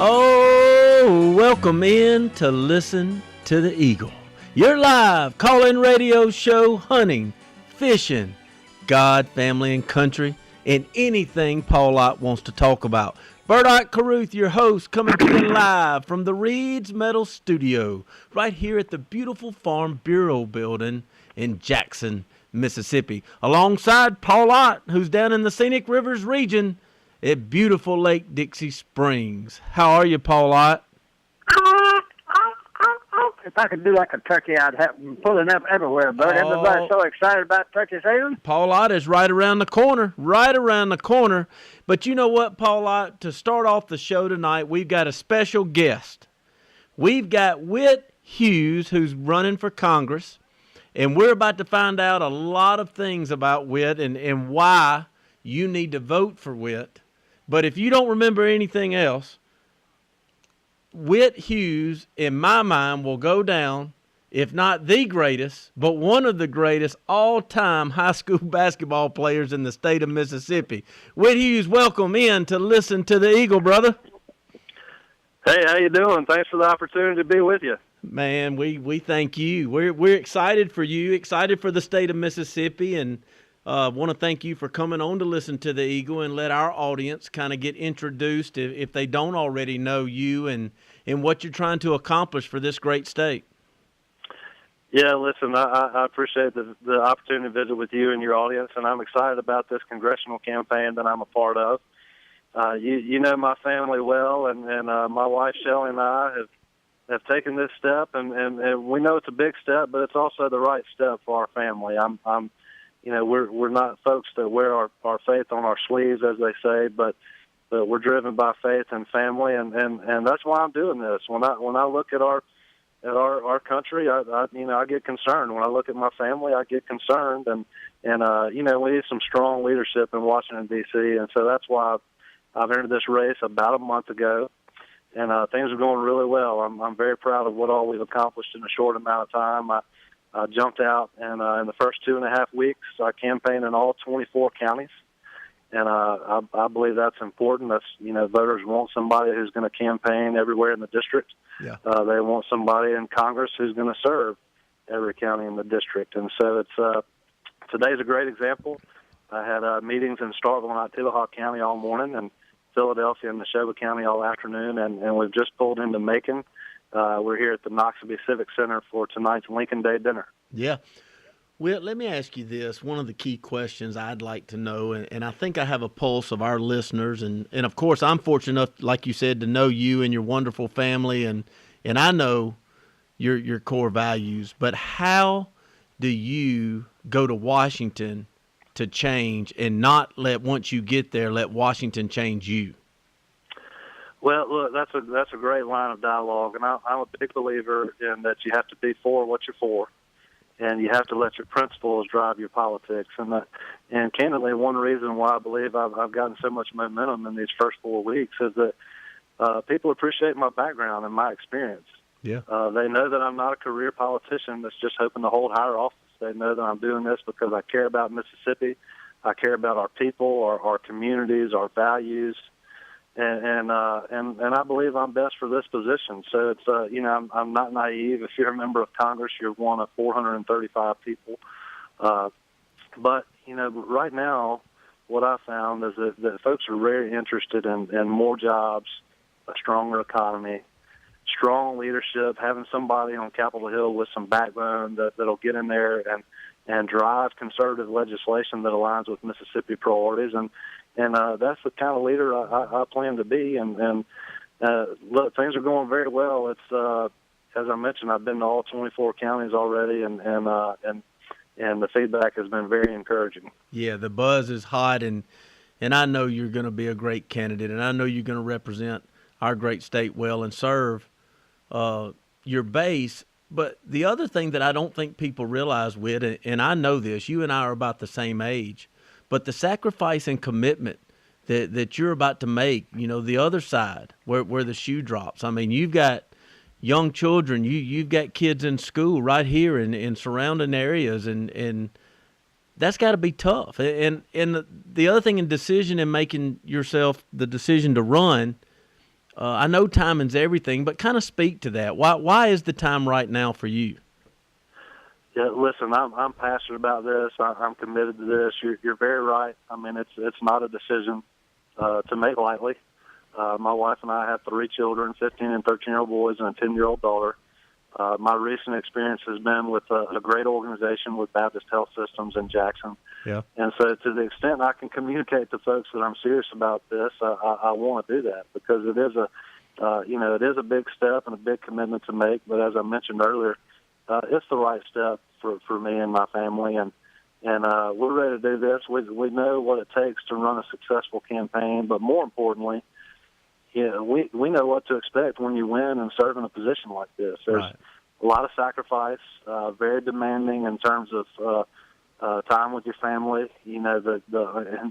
Oh, welcome in to Listen to the Eagle. Your live call-in radio show hunting, fishing, God, family, and country, and anything Paul Ott wants to talk about. Burdock Caruth, your host, coming to you live from the Reed's Metal Studio, right here at the beautiful Farm Bureau building in Jackson, Mississippi, alongside Paul Ott, who's down in the Scenic Rivers region at beautiful Lake Dixie Springs. How are you, Paul Ott? If I could do like a turkey, I'd have them pulling up everywhere, but everybody's so excited about turkey season. Paul Ott is right around the corner, But you know what, Paul Ott, to start off the show tonight, we've got a special guest. We've got Whit Hughes, who's running for Congress, and we're about to find out a lot of things about Whit and why you need to vote for Whit. But if you don't remember anything else, Whit Hughes, in my mind, will go down, if not the greatest, but one of the greatest all-time high school basketball players in the state of Mississippi. Whit Hughes, welcome in to Listen to the Eagle, brother. Hey, how you doing? Thanks for the opportunity to be with you. Man, we thank you. We're excited for you, excited for the state of Mississippi, and want to thank you for coming on to Listen to the Eagle and let our audience kind of get introduced if they don't already know you and what you're trying to accomplish for this great state. Yeah, listen, I appreciate the opportunity to visit with you and your audience, and I'm excited about this congressional campaign that I'm a part of. You know my family well, and my wife Shelley and I have taken this step, and we know it's a big step, but it's also the right step for our family. We're not folks that wear our faith on our sleeves, as they say, but we're driven by faith and family, and that's why I'm doing this. When I look at our country, I get concerned. When I look at my family, I get concerned, and we need some strong leadership in Washington D.C., and so that's why I've entered this race about a month ago, and things are going really well. I'm very proud of what all we've accomplished in a short amount of time. I jumped out, and in the first 2.5 weeks, I campaigned in all 24 counties, and I believe that's important. That's voters want somebody who's going to campaign everywhere in the district. Yeah. They want somebody in Congress who's going to serve every county in the district, and so today's a great example. I had meetings in Starkville and Ottawa County all morning, and Philadelphia and Neshoba County all afternoon, and we've just pulled into Macon. We're here at the Noxubee Civic Center for tonight's Lincoln Day dinner. Yeah. Well, let me ask you this. One of the key questions I'd like to know, and I think I have a pulse of our listeners, and of course I'm fortunate enough, like you said, to know you and your wonderful family, and I know your core values, but how do you go to Washington to change and not once you get there, let Washington change you? Well, look, that's a great line of dialogue, and I'm a big believer in that you have to be for what you're for, and you have to let your principles drive your politics. And candidly, one reason why I believe I've gotten so much momentum in these first 4 weeks is that people appreciate my background and my experience. Yeah. They know that I'm not a career politician that's just hoping to hold higher office. They know that I'm doing this because I care about Mississippi, I care about our people, our communities, our values. And I believe I'm best for this position. So it's I'm not naive. If you're a member of Congress, you're one of 435 people. But right now, what I found is that folks are very interested in more jobs, a stronger economy, strong leadership, having somebody on Capitol Hill with some backbone that'll get in there and drive conservative legislation that aligns with Mississippi priorities. And that's the kind of leader I plan to be. And look, things are going very well. It's as I mentioned, I've been to all 24 counties already, and the feedback has been very encouraging. Yeah, the buzz is hot, and I know you're going to be a great candidate, and I know you're going to represent our great state well and serve your base. But the other thing that I don't think people realize, Whit, and I know this, you and I are about the same age, but the sacrifice and commitment that you're about to make, the other side, where the shoe drops. I mean, you've got young children, you've got kids in school right here in surrounding areas, and that's got to be tough. And the other thing in decision and making yourself the decision to run, I know timing's everything, but kind of speak to that. Why is the time right now for you? Yeah, listen, I'm passionate about this. I'm committed to this. You're very right. I mean, it's not a decision to make lightly. My wife and I have 3 children, 15 and 13-year-old boys, and a 10-year-old daughter. My recent experience has been with a great organization with Baptist Health Systems in Jackson. Yeah. And so to the extent I can communicate to folks that I'm serious about this, I want to do that because it is it is a big step and a big commitment to make. But as I mentioned earlier, it's the right step for me and my family. And we're ready to do this. We know what it takes to run a successful campaign, but more importantly, we know what to expect when you win and serve in a position like this. There's a lot of sacrifice, very demanding in terms of time with your family. You know,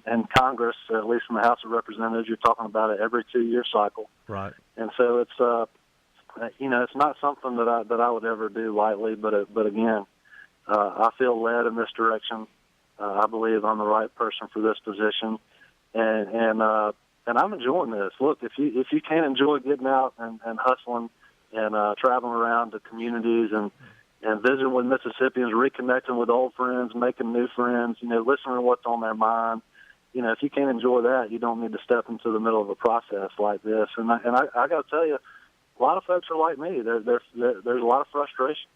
in Congress, at least in the House of Representatives, you're talking about an every 2-year cycle. Right. And so it's it's not something that I would ever do lightly. But again, I feel led in this direction. I believe I'm the right person for this position, and I'm enjoying this. Look, if you can't enjoy getting out and hustling and traveling around to communities and visiting with Mississippians, reconnecting with old friends, making new friends, listening to what's on their mind, if you can't enjoy that, you don't need to step into the middle of a process like this. And I got to tell you, a lot of folks are like me. There's a lot of frustration.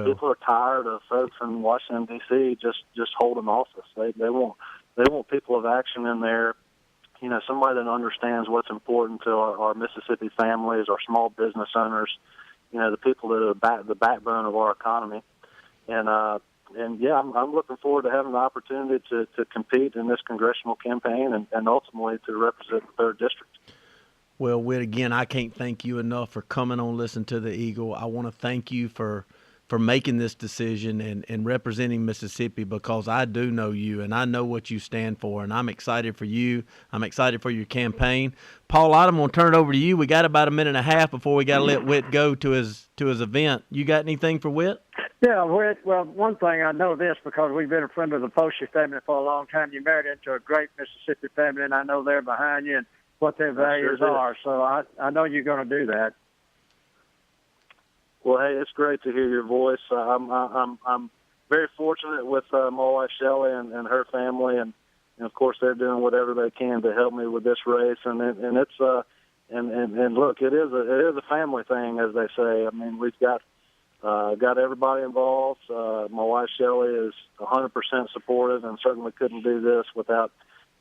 People are tired of folks in Washington D.C. just holding office. They want people of action in there. Somebody that understands what's important to our Mississippi families, our small business owners, the people that are the backbone of our economy. And I'm looking forward to having the opportunity to compete in this congressional campaign and ultimately to represent the 3rd District. Well, Whit, again, I can't thank you enough for coming on Listen to the Eagle. I want to thank you for making this decision and representing Mississippi, because I do know you and I know what you stand for, and I'm excited for you. I'm excited for your campaign. Paul, I'm going to turn it over to you. We got about a minute and a half before we got to let Whit go to his event. You got anything for Whit? Yeah, Whit, well, one thing, I know this because we've been a friend of the Posey family for a long time. You married into a great Mississippi family, and I know they're behind you and what their values are. So I know you're going to do that. Well, hey, it's great to hear your voice. I'm very fortunate with my wife Shelley and her family, and of course they're doing whatever they can to help me with this race. And it's and look, it is a family thing, as they say. I mean, we've got everybody involved. My wife Shelley is 100% supportive, and certainly couldn't do this without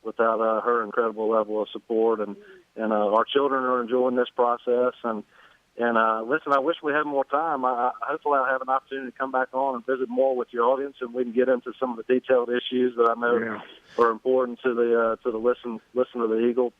her incredible level of support. And our children are enjoying this process. And listen, I wish we had more time. Hopefully I'll have an opportunity to come back on and visit more with your audience, and we can get into some of the detailed issues that I know are important to the listen to the Eagle.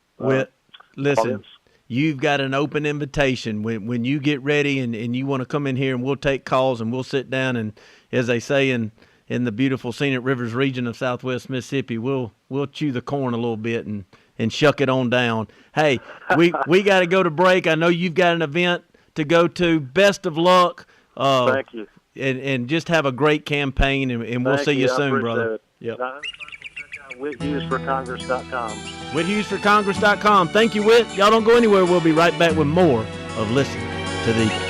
Listen, audience. You've got an open invitation. When you get ready and you want to come in here, and we'll take calls and we'll sit down, and as they say in the beautiful scenic rivers region of Southwest Mississippi, we'll chew the corn a little bit and shuck it on down. Hey, we got to go to break. I know you've got an event to go to. Best of luck. Thank you. And just have a great campaign, and we'll see you soon, brother. Yep. WhitHughesForCongress.com. WhitHughesForCongress.com. Thank you, Whit. Y'all don't go anywhere. We'll be right back with more of Listen to the Eagle.